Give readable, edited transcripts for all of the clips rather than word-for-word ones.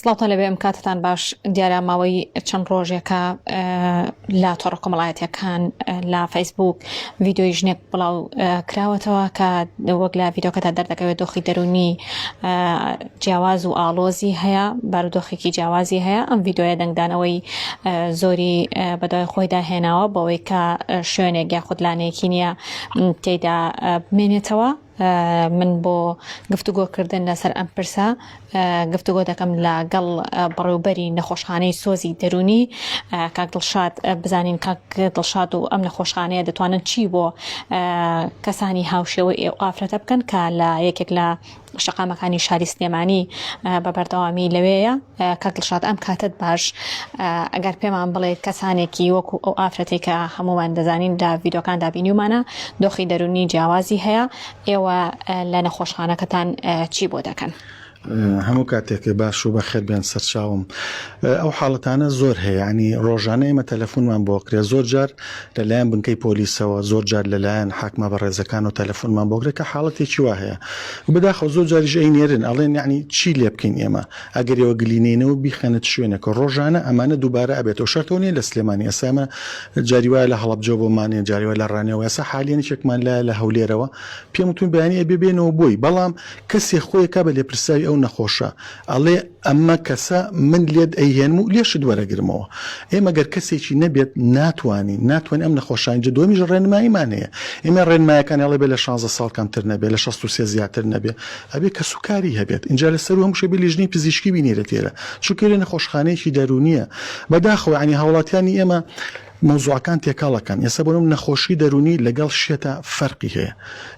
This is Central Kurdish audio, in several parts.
سڵاوتان لەبێ ئەم کاتتان باش دیارە ماوەی چەند ڕۆژێکە لا تۆڕە کۆمەڵایەتیەکان لە فەیسبوک ڤیدۆی ژنێک بڵاو کراوەتەوە کە وەک لە ڤیدۆکەتا دەردەکەوێت دۆخی دەرونی جیاواز و ئاڵۆزی هەیە بارودۆخێکی جیاوازی هەیە. ئەم ڤیدۆیە دەنگدانەوەی زۆری بەدوای خۆی داهێناوە بەوەی کە شوێنێک یاخود لانەیەکی نییە تێیدا بمێنێتەوە. من بۆ گفتوگۆکردن لەسەر ئەم پرسە گفتوگۆ دەکەم لەگەڵ بەڕێوەبەری نەخۆشخانەی سۆزی دەرونی کاک دڵشاد. بزانین کاک دڵشاد و ئەم نەخۆشخانەیە دەتوانن چی بۆ کەسانی هاوشێوەی ئێو ئافرەتە بکەن کە لە یەکێک لە شەقامەکانی شاری سلێمانی بە بەردەوامی لەوەیە. کاک دڵشاد ئەم کاتت باش ئەگەر پێمان بڵێ کەسانێکی وەکو ئەو ئافرەتی کە هەمومان دەزانین لە ڤیدۆکان دابینیومانە دۆخی دەرونی جیاوازی هەیە، ئێوە لە نەخۆشخانەکەتان چی بۆ دەکەن؟ هەموو کاتێک باش و بە خێر بێن سەرچاوم. ئەو حاڵەتانە زۆر هەیە، ینی ڕۆژانە ئێمە تەلەفۆنمان بۆ کرێ، زۆر جار لەلایەن بنکەی پۆلیسەوە، زۆر جار لەلایەن حاکمە بەڕێزەکان و تەلەفۆنمان بۆ کرێ کە حاڵەتێکی وا هەیە و بەداخەوە زۆر جاریش ئەینێرن ئەڵێن یعنی چی لێ بکەین ئێمە ئەگەر ئێوە گلینێنەوە بیخەنت شوێنێکە ڕۆژانە ئەمانە دووبارە ئەبێتەوە. شەرتەوە نیە لە سلێمانی، ئێستا ئێمە جاری وایە لە هەڵەبجە بۆمانێ، جاری وایە لە ڕانێەوە، ئێستا حالیانێکێکمان لە هەولێرەوە پێم وتون بەیانی ئەبێ بێنەوە بۆی، بەڵام کەسێک خۆی کا بە لێپرساوی ئەو نەخۆشە ئەڵێ ئەمە کەسە من لێت ئەیهێنم و لێشت وەرەگرمەوە. ئێمە گەر کەسێکی نەبێت ناتوانین ئەم نەخۆشانجە دومیش ڕێنماییمان هەیە. ئێمە ڕێنمایەکان ئەڵێ بێ لە 16 ساڵ کەمتر نەبێ، لە 63 زیاتر نەبێ، ئەبێ کە سوکاری هەبێت. اینجا لەسەر هەموو شێ بێ لیژنەی پزیشکی بینێرە تێرە، چونکە لێ نەخۆشخانەیەکی دەرونیە. بەداخەوە ینی هاوڵاتیانی ئێمە مۆزوعەکان تێکاڵەکەن. ئێستا بۆم نەخۆشی دەرونی لەگەڵ شێتە فەرقی هەیە.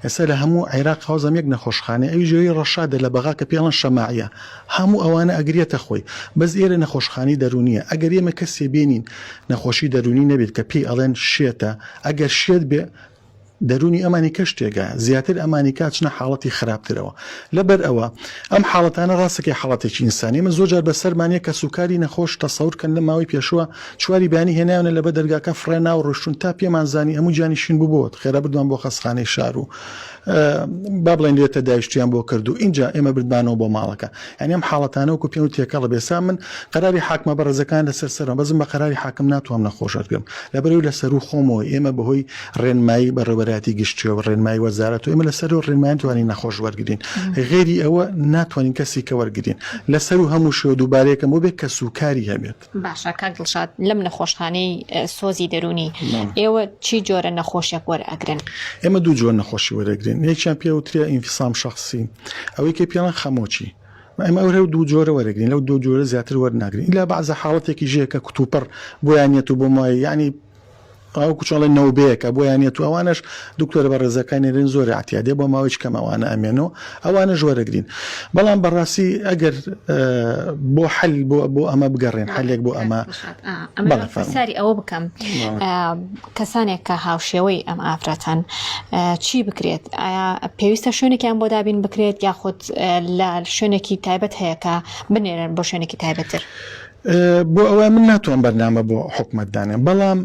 ئێستا لە هەموو عێراق حوزەم یەک نەخۆشخانە ئەوی ژێوی ڕەشادە لە بەغا کە پێڵەن شەماعیە، هەموو ئەوانە ئەگرێتە خۆی، بەس ئێرە نەخۆشخانی دەرونیە. ئەگەر ئێمە کەسێ بێنین نەخۆشی دەرونی نەبێت کە پێی ئەڵێن شێتە، ئەگەر شێت بێ دەرونی ئەمانی کەشتێکە زیاتر ئەمانی کاتچنە حاڵەتی خراپترەوە. لەبەر ئەوە ئەم حاڵەتانە ڕاستەکەی حاڵەتێکی ئینسانی ئمە زۆر جار بەسەرمانەیە کە سوکاری نەخۆش تەسەورکەن لە ماوەی پێشوە چواری بانی هێناونە لەبەر دەرگاکە فڕێنا و ڕۆشتون تا پێمانزانی هەموو جانیشین بووبووت خێرا بردوان بۆ خەستخانەی شار و با بڵێن لێتە دایشتیان بۆ کرد و اینجا ئێمە بردبانەوە بۆ ماڵەکە. یعنی ئەم حاڵەتانە وەکو پێم و تێکەڵە بێسا من قەراری حاکمە بەڕێزەکان لەسەر سەرم بەزم بە قەراری حاکم ناتوانم نەخۆشەکەم لەبەرەوەی لەسەر و خۆمەوە ئێمە بەهۆی ڕێنمایی بەڕێوەبەراتی گشتیەوە ڕێنمایی وەزارەت و ئێمە لەسەر و ڕێنمایان توانین نەخۆش وەرگین، غێری ئەوە ناتوانین کەسی کە وەرگین لەسەر و هەموو شێوە دووبارەیەکەم بۆ بێت کە سوکاری هەبێت. باشە کاک دڵشاد، لەم نەخۆشخانەی سۆزی دەرونی ئێوە چی جۆرە نەخۆشیێک وەرئەگرن؟ ئێمە دوو جۆر نەخۆشی وەرەگرین. یەکیان پێوترێ ئینفیسام شخصی، ئەوەی کە پێڵەن خەمۆچی. ئەمە ئەوە دوو جۆرە وەرەگرین، لەو دوو جۆرە زیاتر وەرناگرین ئیلا بەعزە حاڵەتێکی ژێکە کتوپڕ بۆیانێت و بۆ مای ینی ئەو کوچڵی نەوبەیەکە بۆیانێت و ئەوانش دکتۆرە بە ڕێزەکانیێن زۆر احتیادێ بۆ ماوەی کەم ئەوانە ئەمێنەوە ئەوانە ژوەرەگرین. بەڵام بەڕاستی ئەگەر بۆ حل بۆ ئەمە بگەڕێن حلێک بۆ ئەمە ساری ئەوە بکەم کەسانێک کە هاوشێوەی ئەم ئافرەتەن چی بکرێت؟ ئایا پێویستە شوێنێکیان بۆ دابین بکرێت یاخود لە شوێنێکی تایبەت هەیە کە بنێرن بۆ شوێنێکی تایبەتر؟ بۆ ئەوە من ناتوان بەرنامە بۆ حکومەتدانێن، بەڵام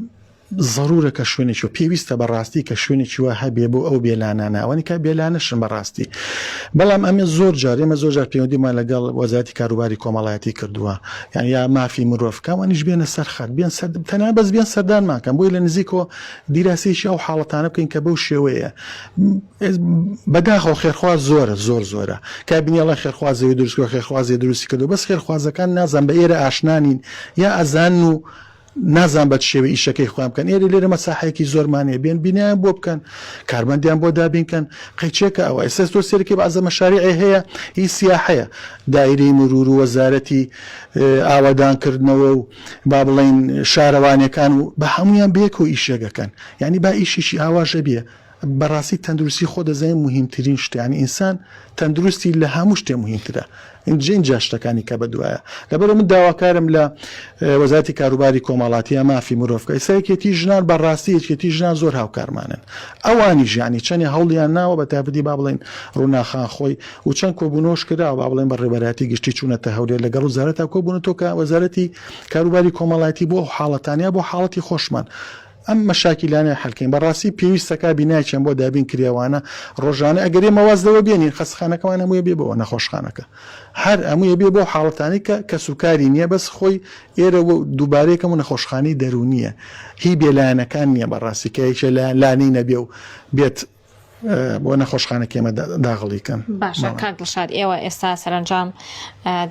ضرورە کە شوێنێکی و پێویستە بەڕاستی کە شوێنێکی وە هەبێ بۆ ئەو بێلانانەوەنی کە بێلانەشن بەڕاستی. بەڵام ئەمە زۆر جار ئێمە زۆر جار پەیوەندیمان لەگەڵ وەزارەتی کاروباری کۆمەڵایەتی کردووە، یان یا مافی مرۆڤکەوانیش بێنە سەر خەت بێن تەنها بەس بێن سەردانماکەن بۆی لە نزیکەوە دیراسەیەکی ئەو حاڵەتانە بکەین کە بەو شێوەیە. بەداخەوە خێرخواز زۆرە زۆرە کابینیڵە خێرخوازەوەی دروستکە خێرخوازی دروستی کردو، بەس خێرخوازەکان نازان بە ئێرە ئاشنانین یا ئەزان و نازان بە شێوە ئیشەکەی خۆیان بکەن. ئێرە لێرە مەساحەیەکی زۆرمانەیە بێن بینیان بۆ بکەن، کاربەندیان بۆ دابینکەن. قەیچێکە ئەوە ئێستا تۆ سێرەکی بەعزە مەشاریعی هەیە هی سیاحەیە، دایرەی مرور و وەزارەتی ئاوادانکردنەوە و با بڵێن شارەوانەکان و بە هەمویان بێکەوە ئیشەکەکەن، یعنی با ئیشیشی ئاواژە بێ. بەڕاستی تەندروستی خۆ دەزانین مهمترین شتیانی ئینسان تەندروستی لە هەموو شتێ مهمترە. اینجا شتەکانی کە بەدوایە. لەبەرەوە من داواکارم لە وەزارەتی کاروباری کۆمەڵاتیە مافی مرۆڤکە ئێستا ژنان بەڕاستی یەکێتی ژنان زۆر هاوکارمانن، ئەوانی ژیانی چەندی هەوڵیان ناوە بە تایبەتی با بڵێن ڕووناخان خۆی و چەند کۆبوونەوەش کراوە با بڵێن بە ڕێبەراتی گشتی چوونەتە هەولێر لەگەڵ وەزارەتە کۆبوونەوە کە وەزارەتی کاروباری کۆمەڵایەتی بۆ حاڵەتانیا بۆ حاڵەتی خۆشمان ئەم مەشاکیلانە حەلکەین بەڕاستی پێویستەکە بیناچێن بۆ دابین کراوانە ڕۆژانە ئەگەرێ مەوازدەوە بێنین خەسخانەکەوان هەموویە بێ بەوە نەخۆشخانەکە هەر هەموویە بێ بۆ حاڵەتانی کە سوکاری نییە بەس خۆی ئێرە دووبارەیەکەم و نەخۆشخانی دەرونیە هی بێلایەنەکان نییە بەڕاستی کە یەکێ لانی نەبێ و بێت بۆ نەخۆشخانەکە ئێمە داغڵیکەن. باشە کاک دڵشاد ئێوە ئێستا سەرنجام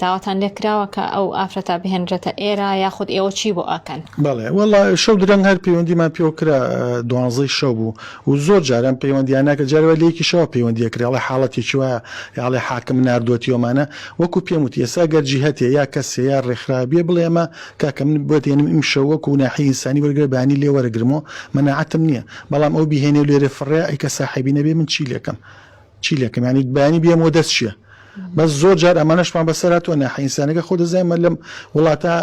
داواتان لێکراوە کە ئەو ئافرەتە بهێنرێتە ئێرە یاخود ئێوە چی بۆ ئاکەن؟ بەڵێ وەڵا شەو درەنگ هەر پەیوەندیمان پێوە کرا 12 شەو بوو و زۆر جارم پەیوەندیانەکە جارەوە لەیەکی شەوە پەیوەندیەکراڵی حاڵەتێکی وایە یاڵێ حاکم ناردۆتیۆمانە وەکو پێم وتی ئێستا گەرجی هەتێ یا کەسێ یا ڕێکخراویە بڵێ ئەمە کاکە من بۆ تێنم ئیم شەو وەکو ناحی ئینسانی وەرگرە بانی لێ وەرەگرمەوە مەناعەتم نییە بەڵام ئەو بیهێنێ لێرە فڕێ ئەیکە ساحیبی نەبێ من چی لێکم ینی بانی بێمەوە دەست چییە بەس زۆر جار ئەمانەشمان بەسەراتوە ناحەئینسانەکە خۆ دەزانمە لەم وڵاتە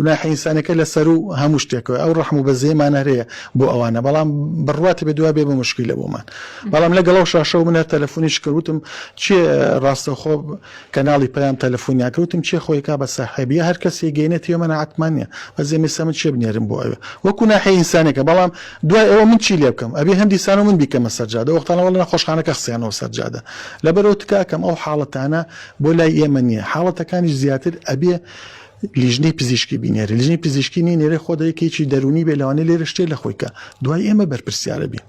ناحەئینسانەکە لەسەر و هەموو شتێکەوە ئەو ڕەحم و بەزەیەمان هەرەیە بۆ ئەوانە بەڵام بڕواتە بێ دوای بێ بە مشکیلە بۆمان بەڵام لەگەڵەوە شاشەو منە تەلەفۆنیش کردوتم چێ ڕاستەخۆ کەناڵی پەیام تەلەفۆنیا کردوتم چێ خۆیکا بە ساحیبیە هەر کەسێ گەینێتەوە منە عەتمان نییە بەزێ مێسە من چێ بنێرم بۆ ئەوێ وەکو ناحەئینسانێکە بەڵام دوای ئەوە من چی لێ بکەم ئەبێ هەندی سانە من بیکەمە سەرجادە وەختانەوە لە نەخۆشخانەکە خسیانەوە سەرجادە لەبەرەوە تکاکەم ئەو حاڵەتانە بۆ لای ئێمە نییە حاڵەتەکانیش زیاتر ئەبێ لیژنەی پزیشکی بینێرە لیژنەی پزیشکی نی نێرە خۆدەیەکێکی دەرونی بێ لەوانێ لێرە شتێ لە خۆیکە دوای ئێمە بەرپرسیارە بین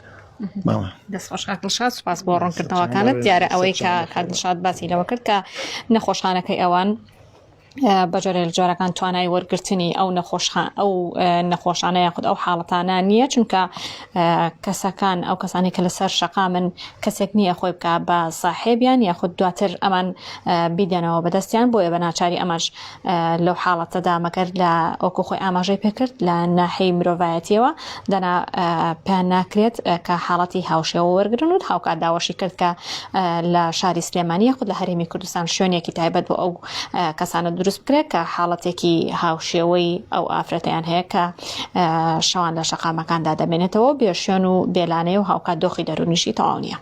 دەستخۆش کاک دڵشاد سوپاس بۆ ڕوونکردنەوەکانت دیارە ئەوەی کە کاک دڵشاد باسی لەوە کرد کە نەخۆشخانەکەی ئەوان بەجۆرە لە جۆرەکان توانای وەرگرتنی ئەو نەخۆشانە یاخود ئەو حاڵەتانە نییە چونکە کەسەکان ئەو کەسانی کە لەسەر شەقا من کەسێک نییە خۆی بکە بە ساحێبیان یاخود دواتر ئەمان بیدەنەوە بەدەستیان بۆیە بە ناچاری ئەمەش لەو حاڵەتەدا مەگەر لە ئۆکو خۆی ئاماژەی پێکرد لە ناحەی مرۆڤایەتیەوە دەنا پێیان ناکرێت کە حاڵەتی هاوشێوە وەرگرن و هاوکات داوەشی کرد کە لە شاری سلێمانی یاخود لە هەرێمی کوردستان شوێنێکی تایبەت بۆ ئەو کەسانە دروست بکرێت کە حاڵەتێکی هاوشێوەی ئەو ئافرەتیان هەیە کە شەوان لە شەقامەکاندا دەبێنێتەوە بێشوێن و بێلانەیە و هاوکات دۆخی دەرونیشی تەواو نییە.